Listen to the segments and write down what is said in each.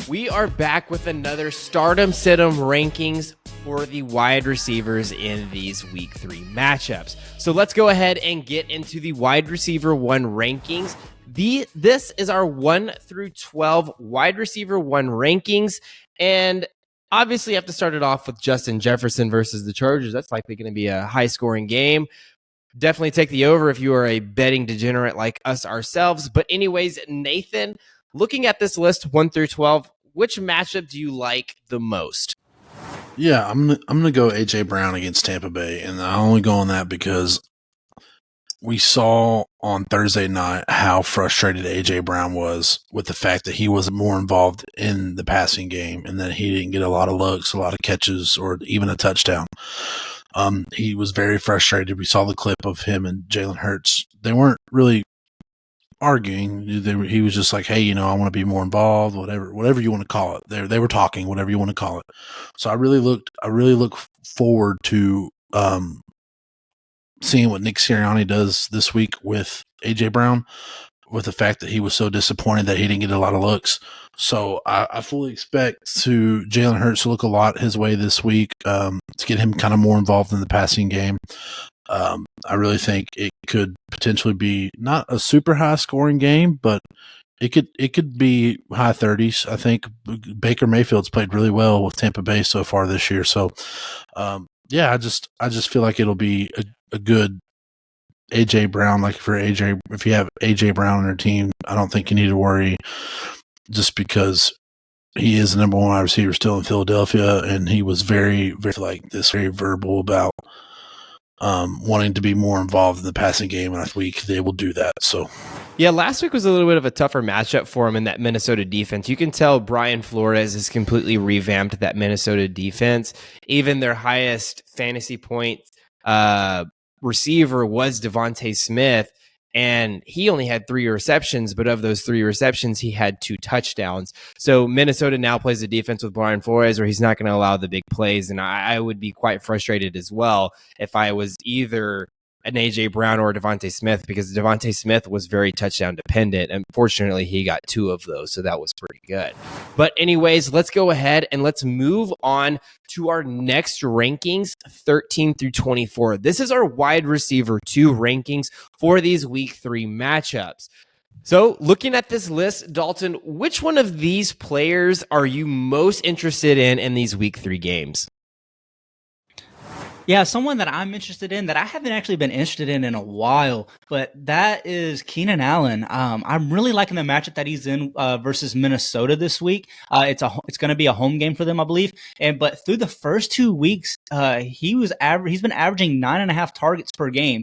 We are back with another Stardom Situm rankings for the wide receivers in these Week 3 matchups. So let's go ahead and get into the wide receiver 1 rankings. This is our 1 through 12 wide receiver 1 rankings. And obviously you have to start it off with Justin Jefferson versus the Chargers. That's likely going to be a high-scoring game. Definitely take the over if you are a betting degenerate like us ourselves. But anyways, Nathan, looking at this list 1 through 12, which matchup do you like the most? Yeah, I'm gonna go AJ Brown against Tampa Bay, and I only go on that because we saw on Thursday night how frustrated AJ Brown was with the fact that he wasn't more involved in the passing game and that he didn't get a lot of looks, a lot of catches, or even a touchdown. He was very frustrated. We saw the clip of him and Jalen Hurts. They weren't really arguing. He was just like, hey, I want to be more involved, whatever you want to call it. They were talking, whatever you want to call it. So I really look forward to seeing what Nick Sirianni does this week with AJ Brown, with the fact that he was so disappointed that he didn't get a lot of looks. So I fully expect Jalen Hurts to look a lot his way this week, to get him kind of more involved in the passing game. I really think it could potentially be not a super high scoring game, but it could be high 30s. I think Baker Mayfield's played really well with Tampa Bay so far this year. So, yeah, I just feel like it'll be a good AJ Brown. Like if you have AJ Brown on your team, I don't think you need to worry, just because he is the number 1 wide receiver still in Philadelphia, and he was very, very very verbal about wanting to be more involved in the passing game, and I think they will do that. So, yeah, last week was a little bit of a tougher matchup for him in that Minnesota defense. You can tell Brian Flores has completely revamped that Minnesota defense. Even their highest fantasy point receiver was Devontae Smith, and he only had 3 receptions, but of those 3 receptions, he had 2 touchdowns. So Minnesota now plays a defense with Brian Flores where he's not going to allow the big plays, and I would be quite frustrated as well if I was either an AJ Brown or Devontae Smith, because Devontae Smith was very touchdown dependent. Unfortunately, he got 2 of those, so that was pretty good. But anyways, let's go ahead and let's move on to our next rankings, 13 through 24. This is our wide receiver 2 rankings for these Week 3 matchups. So looking at this list, Dalton, which one of these players are you most interested in these Week 3 games? Yeah, someone that I'm interested in that I haven't actually been interested in a while, but that is Keenan Allen. I'm really liking the matchup that he's in versus Minnesota this week. It's going to be a home game for them, I believe. But through the first 2 weeks, he's been averaging 9.5 targets per game.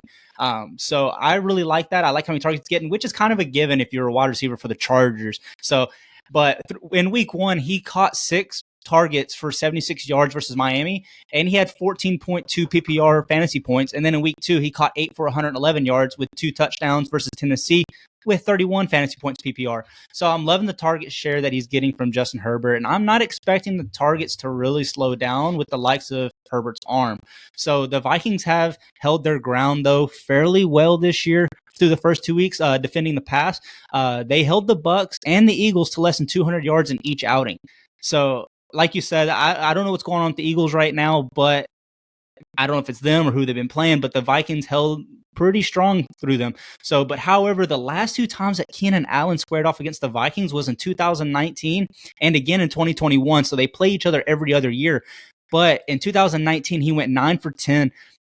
So I really like that. I like how many targets he's getting, which is kind of a given if you're a wide receiver for the Chargers. So, but in week 1, he caught 6 targets for 76 yards versus Miami, and he had 14.2 PPR fantasy points. And then in week 2, he caught 8 for 111 yards with 2 touchdowns versus Tennessee with 31 fantasy points PPR. So I'm loving the target share that he's getting from Justin Herbert, and I'm not expecting the targets to really slow down with the likes of Herbert's arm. So the Vikings have held their ground, though, fairly well this year through the first 2 weeks, defending the pass. They held the Bucs and the Eagles to less than 200 yards in each outing. So like you said, I don't know what's going on with the Eagles right now, but I don't know if it's them or who they've been playing, but the Vikings held pretty strong through them. So, but however, the last 2 times that Keenan Allen squared off against the Vikings was in 2019 and again in 2021. So they play each other every other year. But in 2019, he went 9 for 10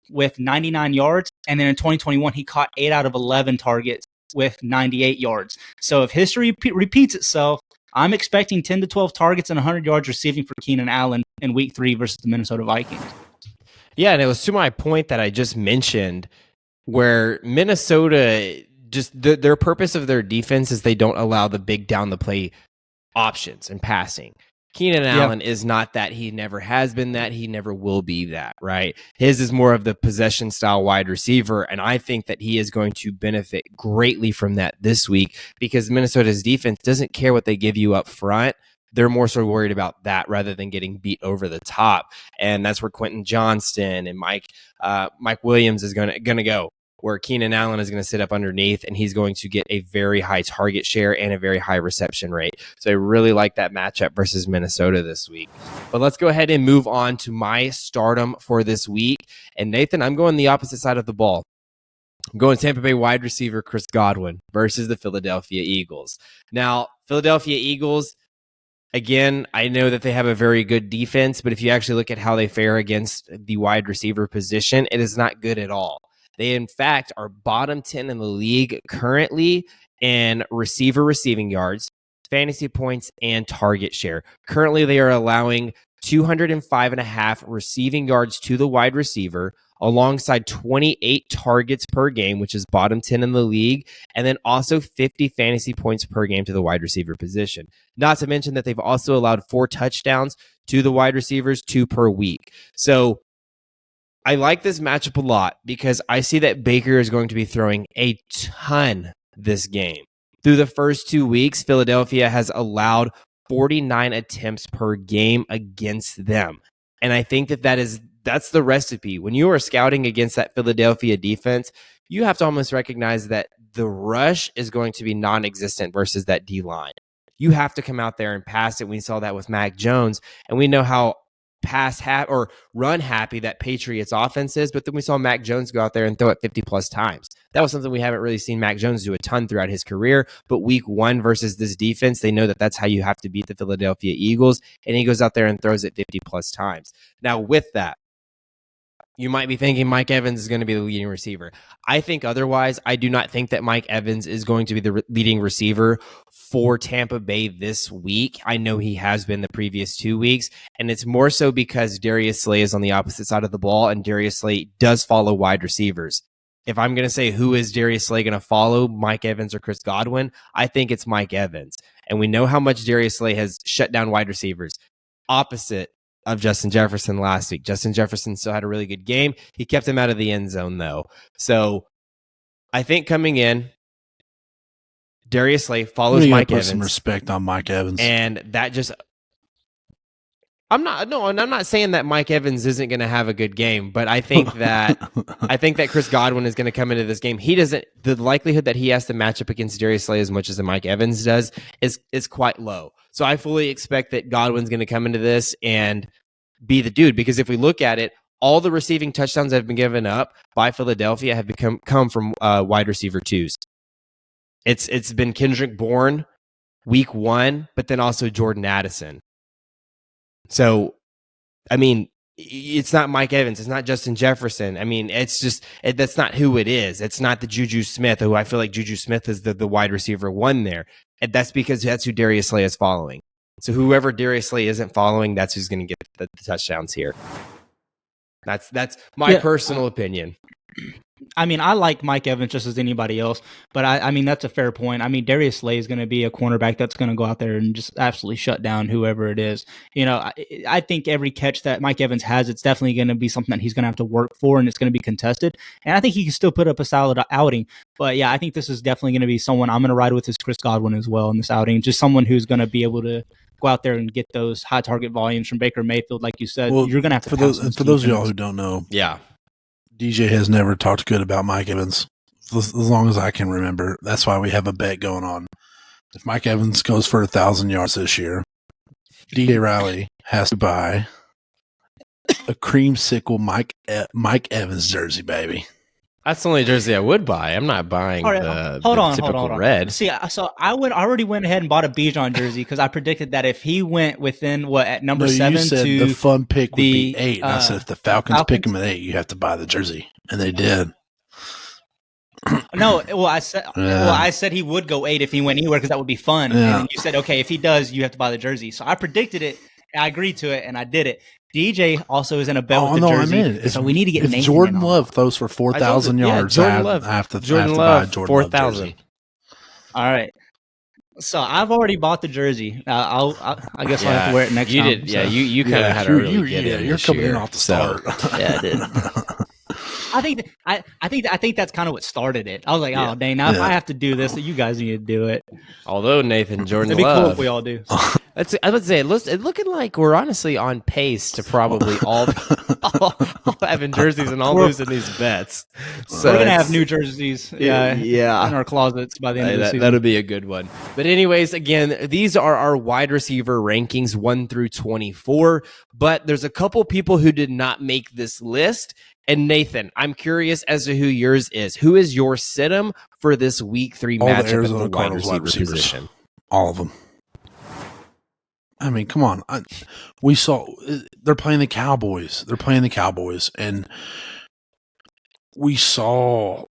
with 99 yards. And then in 2021, he caught 8 out of 11 targets with 98 yards. So if history repeats itself, I'm expecting 10 to 12 targets and 100 yards receiving for Keenan Allen in week 3 versus the Minnesota Vikings. Yeah, and it was to my point that I just mentioned where Minnesota, just their purpose of their defense is they don't allow the big down the play options and passing. Keenan Allen is not that. He never has been that. He never will be that, right? His is more of the possession style wide receiver, and I think that he is going to benefit greatly from that this week because Minnesota's defense doesn't care what they give you up front. They're more so worried about that rather than getting beat over the top, and that's where Quentin Johnston and Mike Williams is going to go. where Keenan Allen is going to sit up underneath and he's going to get a very high target share and a very high reception rate. So I really like that matchup versus Minnesota this week. But let's go ahead and move on to my stardom for this week. And Nathan, I'm going the opposite side of the ball. I'm going Tampa Bay wide receiver Chris Godwin versus the Philadelphia Eagles. Now, Philadelphia Eagles, again, I know that they have a very good defense, but if you actually look at how they fare against the wide receiver position, it is not good at all. They, in fact, are bottom 10 in the league currently in receiver receiving yards, fantasy points, and target share. Currently, they are allowing 205.5 receiving yards to the wide receiver, alongside 28 targets per game, which is bottom 10 in the league, and then also 50 fantasy points per game to the wide receiver position. Not to mention that they've also allowed 4 touchdowns to the wide receivers, 2 per week. So I like this matchup a lot because I see that Baker is going to be throwing a ton this game. Through the first 2 weeks, Philadelphia has allowed 49 attempts per game against them. And I think that's the recipe. When you are scouting against that Philadelphia defense, you have to almost recognize that the rush is going to be non-existent versus that D-line. You have to come out there and pass it. We saw that with Mac Jones, and we know how run happy that Patriots offense is, but then we saw Mac Jones go out there and throw it 50 plus times. That was something we haven't really seen Mac Jones do a ton throughout his career, but week 1 versus this defense, they know that that's how you have to beat the Philadelphia Eagles, and he goes out there and throws it 50 plus times. Now with that, you might be thinking Mike Evans is going to be the leading receiver. I think otherwise. I do not think that Mike Evans is going to be the leading receiver for Tampa Bay this week. I know he has been the previous 2 weeks, and it's more so because Darius Slay is on the opposite side of the ball, and Darius Slay does follow wide receivers. If I'm going to say who is Darius Slay going to follow, Mike Evans or Chris Godwin, I think it's Mike Evans. And we know how much Darius Slay has shut down wide receivers. Opposite of Justin Jefferson last week. Justin Jefferson still had a really good game. He kept him out of the end zone, though. So I think coming in, Darius Slay follows Mike Evans. Put some respect on Mike Evans. And that just... I'm not saying that Mike Evans isn't going to have a good game, but I think that Chris Godwin is going to come into this game. The likelihood that he has to match up against Darius Slay as much as Mike Evans does is quite low. So I fully expect that Godwin's going to come into this and be the dude, because if we look at it, all the receiving touchdowns that have been given up by Philadelphia have come from wide receiver 2s. It's been Kendrick Bourne week 1, but then also Jordan Addison. So, I mean, it's not Mike Evans. It's not Justin Jefferson. I mean, that's not who it is. It's not the Juju Smith, who I feel like Juju Smith is the wide receiver 1 there. And that's because that's who Darius Slay is following. So whoever Darius Slay isn't following, that's who's going to get the touchdowns here. That's my personal opinion. I mean, I like Mike Evans just as anybody else, but I mean, that's a fair point. I mean, Darius Slay is going to be a cornerback that's going to go out there and just absolutely shut down whoever it is. You know, I think every catch that Mike Evans has, it's definitely going to be something that he's going to have to work for, and it's going to be contested. And I think he can still put up a solid outing. But yeah, I think this is definitely going to be someone I'm going to ride with is Chris Godwin as well in this outing. Just someone who's going to be able to go out there and get those high target volumes from Baker Mayfield. Like you said, you're going to have to for those of y'all who don't know. Yeah. DJ has never talked good about Mike Evans as long as I can remember. That's why we have a bet going on. If Mike Evans goes for 1,000 yards this year, DJ Riley has to buy a creamsicle Mike Evans jersey, baby. That's the only jersey I would buy. I'm not buying the typical red. See, so I already went ahead and bought a Bijan jersey because I predicted that if he went within at number 7 you said to the fun pick would be 8. And I said if the Falcons pick him at 8, you have to buy the jersey, and they did. No, I said he would go 8 if he went anywhere because that would be fun. Yeah. And you said, okay, if he does, you have to buy the jersey. So I predicted it, I agreed to it, and I did it. DJ also is in a bet with the jersey, so we need to get Nathan. If Jordan Love throws for 4,000 yards, I have to buy Jordan 4,000. Love. All right. So I've already bought the jersey. I guess I'll have to wear it next time. Yeah, you kind of had to really get in. You're coming in off the start. Yeah, I did. I think that's kind of what started it. I was like, oh dang, now if I have to do this, you guys need to do it. Although Nathan Jordan It'd be Love, cool if we all do. I would say it's looking like we're honestly on pace to probably all. all having jerseys and all losing these bets. So we're gonna have new jerseys, yeah, in our closets by the end of the season. That'll be a good one. But anyways, again, these are our wide receiver rankings 1 through 24. But there's a couple people who did not make this list. And Nathan, I'm curious as to who yours is. Who is your sit-em for this week 3 All the matchup Arizona at the Cardinals wide receiver position? All of them. I mean, come on. We saw they're playing the Cowboys. And we saw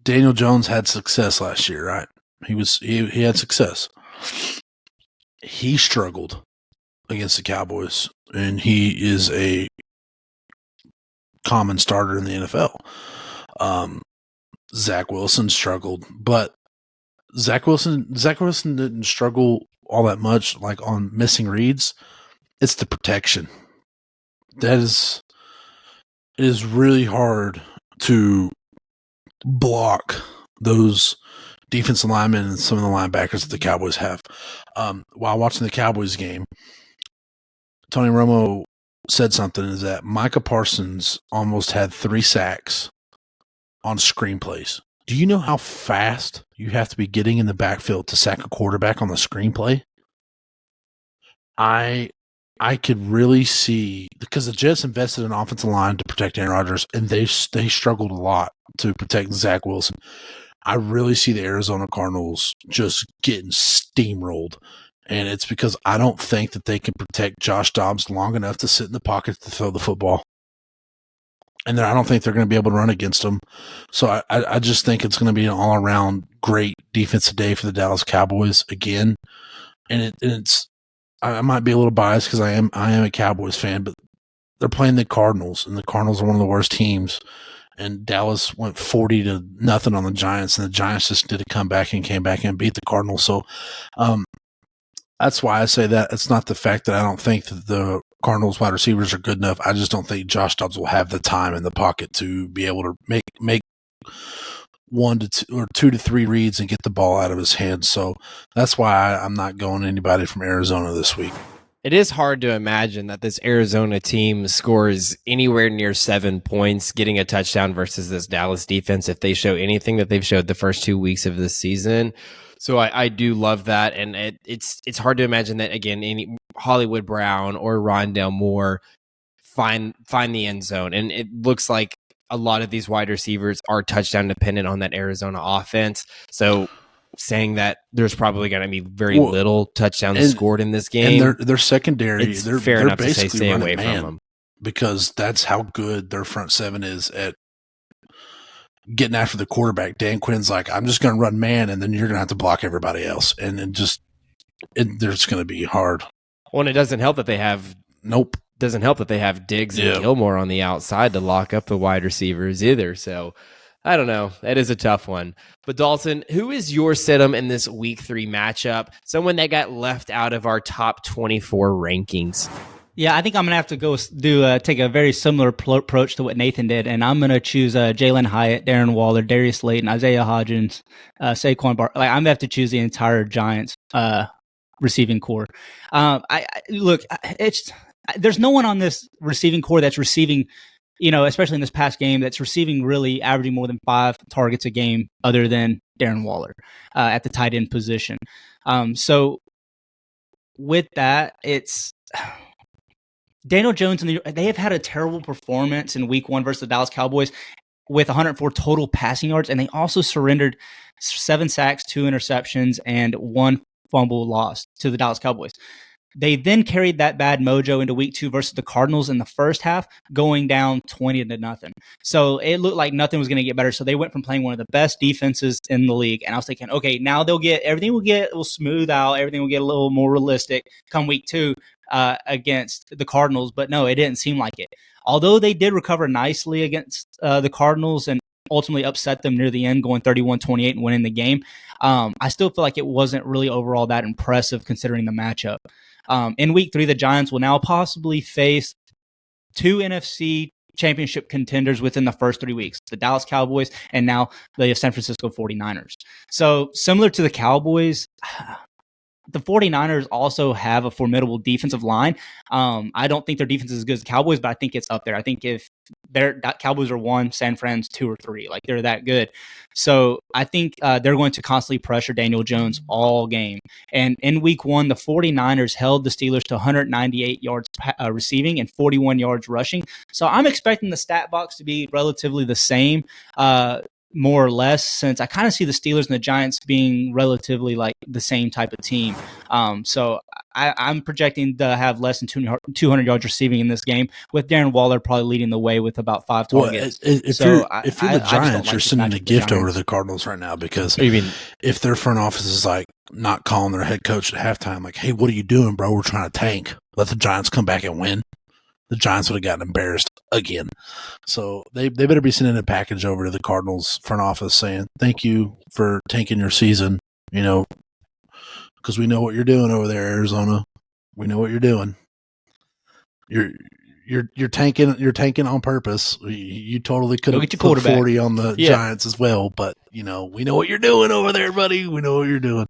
Daniel Jones had success last year, right? He had success. He struggled against the Cowboys, and he is a common starter in the NFL. Zach Wilson struggled, but Zach Wilson didn't struggle all that much, like on missing reads. It's the protection. It is really hard to block those defensive linemen and some of the linebackers that the Cowboys have. While watching the Cowboys game, Tony Romo said something, is that Micah Parsons almost had 3 sacks on screenplays. Do you know how fast you have to be getting in the backfield to sack a quarterback on the screenplay? I could really see, because the Jets invested in an offensive line to protect Aaron Rodgers, and they struggled a lot to protect Zach Wilson. I really see the Arizona Cardinals just getting steamrolled. And it's because I don't think that they can protect Josh Dobbs long enough to sit in the pocket to throw the football. And I don't think they're going to be able to run against them. So I just think it's going to be an all-around great defensive day for the Dallas Cowboys again. And it's I might be a little biased because I am a Cowboys fan, but they're playing the Cardinals, and the Cardinals are one of the worst teams. And Dallas went 40-0 on the Giants, and the Giants just did a comeback and came back and beat the Cardinals. So that's why I say that. It's not the fact that I don't think that the Cardinals wide receivers are good enough. I just don't think Josh Dobbs will have the time in the pocket to be able to make 1 to 2 or 2 to 3 reads and get the ball out of his hands. So that's why I'm not going anybody from Arizona this week. It is hard to imagine that this Arizona team scores anywhere near 7 points, getting a touchdown versus this Dallas defense if they show anything that they've showed the first 2 weeks of this season. So I do love that, and it's hard to imagine that, again, any Hollywood Brown or Rondale Moore find the end zone. And it looks like a lot of these wide receivers are touchdown dependent on that Arizona offense. So saying that there's probably going to be very little touchdowns scored in this game. And their secondary, they're fair enough basically to say stay away man, from them, because that's how good their front seven is at getting after the quarterback. Dan Quinn's like, I'm just going to run man, and then you're going to have to block everybody else. And there's going to be hard. Well, and it doesn't help that they have Doesn't help that they have Diggs and Gilmore on the outside to lock up the wide receivers either. So I don't know. That is a tough one. But Dalton, who is your sit-em in this week 3 matchup? Someone that got left out of our top 24 rankings. Yeah, I think I'm going to have to go take a very similar approach to what Nathan did, and I'm going to choose Jalen Hyatt, Darren Waller, Darius Slayton, Isaiah Hodgins, Saquon Barkley. I'm going to have to choose the entire Giants receiving core. There's no one on this receiving core that's receiving, especially in this past game, that's receiving really averaging more than 5 targets a game other than Darren Waller at the tight end position. So with that, it's Daniel Jones, and they have had a terrible performance in week 1 versus the Dallas Cowboys with 104 total passing yards, and they also surrendered 7 sacks, 2 interceptions, and 1 fumble loss to the Dallas Cowboys. They then carried that bad mojo into week 2 versus the Cardinals in the first half, going down 20-0. So it looked like nothing was going to get better. So they went from playing one of the best defenses in the league. And I was thinking, okay, now everything will smooth out. Everything will get a little more realistic come week 2 against the Cardinals. But no, it didn't seem like it. Although they did recover nicely against the Cardinals and ultimately upset them near the end, going 31-28 and winning the game, I still feel like it wasn't really overall that impressive considering the matchup. In week 3, the Giants will now possibly face 2 NFC championship contenders within the first 3 weeks, the Dallas Cowboys and now the San Francisco 49ers. So similar to the Cowboys, the 49ers also have a formidable defensive line. I don't think their defense is as good as the Cowboys, but I think it's up there. I think if their Cowboys are 1, San Fran's 2 or 3, like they're that good. So I think they're going to constantly pressure Daniel Jones all game. And in week 1, the 49ers held the Steelers to 198 yards receiving and 41 yards rushing. So I'm expecting the stat box to be relatively the same. More or less, since I kind of see the Steelers and the Giants being relatively like the same type of team. So I'm projecting to have less than 200 yards receiving in this game, with Darren Waller probably leading the way with about 5 targets. Well, if you're the Giants, you're sending a gift over to the Cardinals right now, because if their front office is like not calling their head coach at halftime, like, hey, what are you doing, bro? We're trying to tank. Let the Giants come back and win. The Giants would have gotten embarrassed again. So they better be sending a package over to the Cardinals front office saying, thank you for tanking your season, because we know what you're doing over there, Arizona. We know what you're doing. You're tanking on purpose. You totally could have put 40 on the Giants as well, but we know what you're doing over there, buddy. We know what you're doing.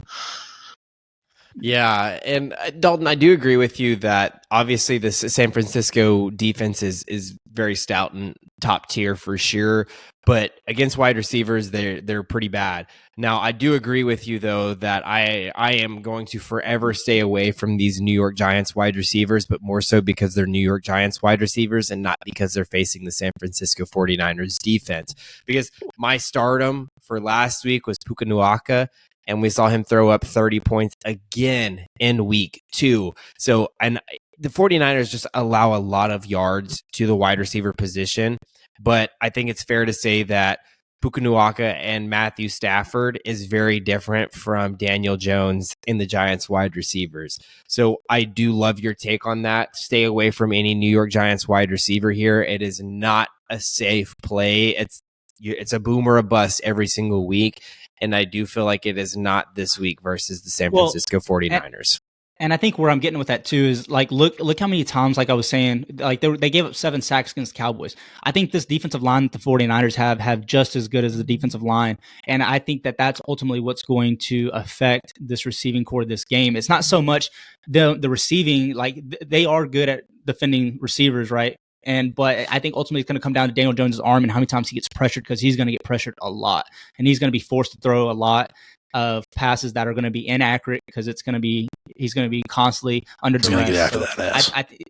Yeah, and Dalton, I do agree with you that obviously the San Francisco defense is very stout and top tier for sure, but against wide receivers, they're pretty bad. Now, I do agree with you though that I am going to forever stay away from these New York Giants wide receivers, but more so because they're New York Giants wide receivers and not because they're facing the San Francisco 49ers defense. Because my stardom for last week was Puka Nacua, and we saw him throw up 30 points again in week 2. So, and the 49ers just allow a lot of yards to the wide receiver position. But I think it's fair to say that Puka Nacua and Matthew Stafford is very different from Daniel Jones in the Giants wide receivers. So I do love your take on that. Stay away from any New York Giants wide receiver here. It is not a safe play. It's a boom or a bust every single week. And I do feel like it is not this week versus the San Francisco 49ers. And I think where I'm getting with that too is like, look how many times, like I was saying, like they gave up 7 sacks against the Cowboys. I think this defensive line that the 49ers have just as good as the defensive line. And I think that that's ultimately what's going to affect this receiving core of this game. It's not so much the receiving, like they are good at defending receivers, right? But I think ultimately it's going to come down to Daniel Jones' arm and how many times he gets pressured, because he's going to get pressured a lot. And he's going to be forced to throw a lot of passes that are going to be inaccurate because he's going to be constantly under duress. So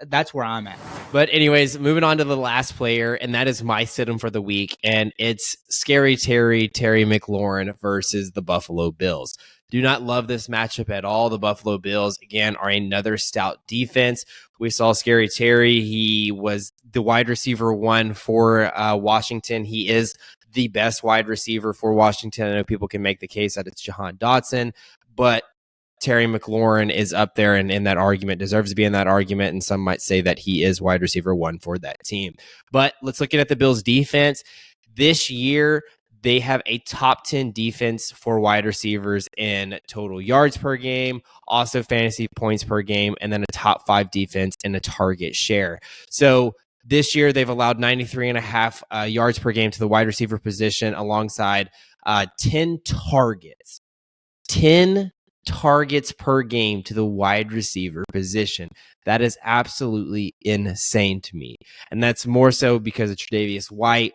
that's where I'm at. But anyways, moving on to the last player, and that is my sit-em for the week, and it's Scary Terry McLaurin versus the Buffalo Bills. Do not love this matchup at all. The Buffalo Bills, again, are another stout defense. We saw Scary Terry. He was the wide receiver 1 for Washington. He is the best wide receiver for Washington. I know people can make the case that it's Jahan Dotson, but Terry McLaurin is up there and in that argument, deserves to be in that argument, and some might say that he is wide receiver 1 for that team. But let's look at the Bills' defense. This year, they have a top 10 defense for wide receivers in total yards per game, also fantasy points per game, and then a top 5 defense in a target share. So this year, they've allowed 93.5 yards per game to the wide receiver position alongside 10 targets. 10 targets per game to the wide receiver position. That is absolutely insane to me. And that's more so because of Tre'Davious White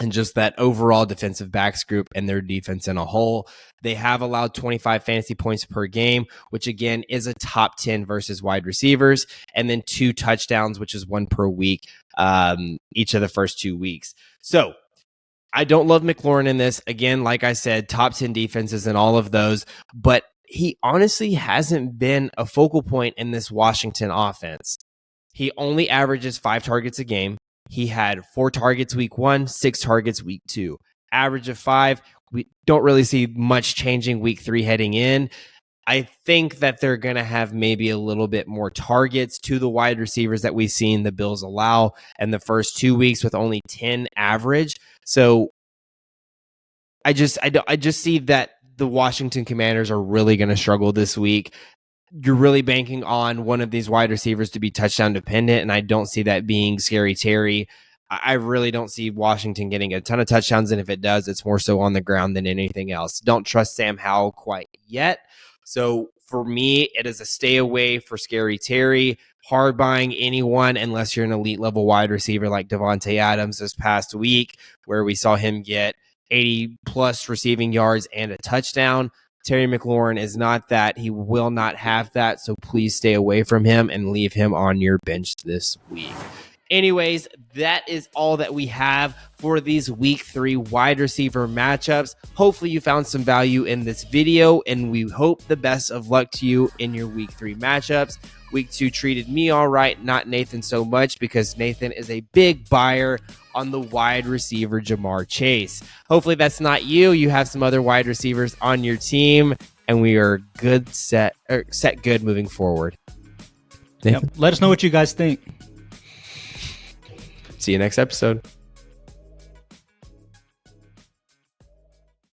and just that overall defensive backs group and their defense in a whole. They have allowed 25 fantasy points per game, which again is a top 10 versus wide receivers, and then 2 touchdowns, which is 1 per week, each of the first 2 weeks. So I don't love McLaurin in this. Again, like I said, top 10 defenses in all of those, but he honestly hasn't been a focal point in this Washington offense. He only averages 5 targets a game. He had 4 targets week 1, 6 targets week 2. Average of 5. We don't really see much changing week 3 heading in. I think that they're going to have maybe a little bit more targets to the wide receivers that we've seen the Bills allow in the first 2 weeks with only 10 average. So I just see that the Washington Commanders are really going to struggle this week. You're really banking on one of these wide receivers to be touchdown dependent, and I don't see that being Scary Terry. I really don't see Washington getting a ton of touchdowns, and if it does, it's more so on the ground than anything else. Don't trust Sam Howell quite yet. So For me, it is a stay away for Scary Terry. Hard buying anyone unless you're an elite level wide receiver like Devontae Adams this past week, where we saw him get 80 plus receiving yards and a touchdown. Terry McLaurin is not that. He will not have that. So please stay away from him and leave him on your bench this week. Anyways, that is all that we have for these week 3 wide receiver matchups. Hopefully you found some value in this video, and we hope the best of luck to you in your week 3 matchups. Week 2 treated me all right, not Nathan so much, because Nathan is a big buyer on the wide receiver Jamar Chase. Hopefully that's not you. You have some other wide receivers on your team, and we are set good moving forward. Yep. Let us know what you guys think. See you next episode.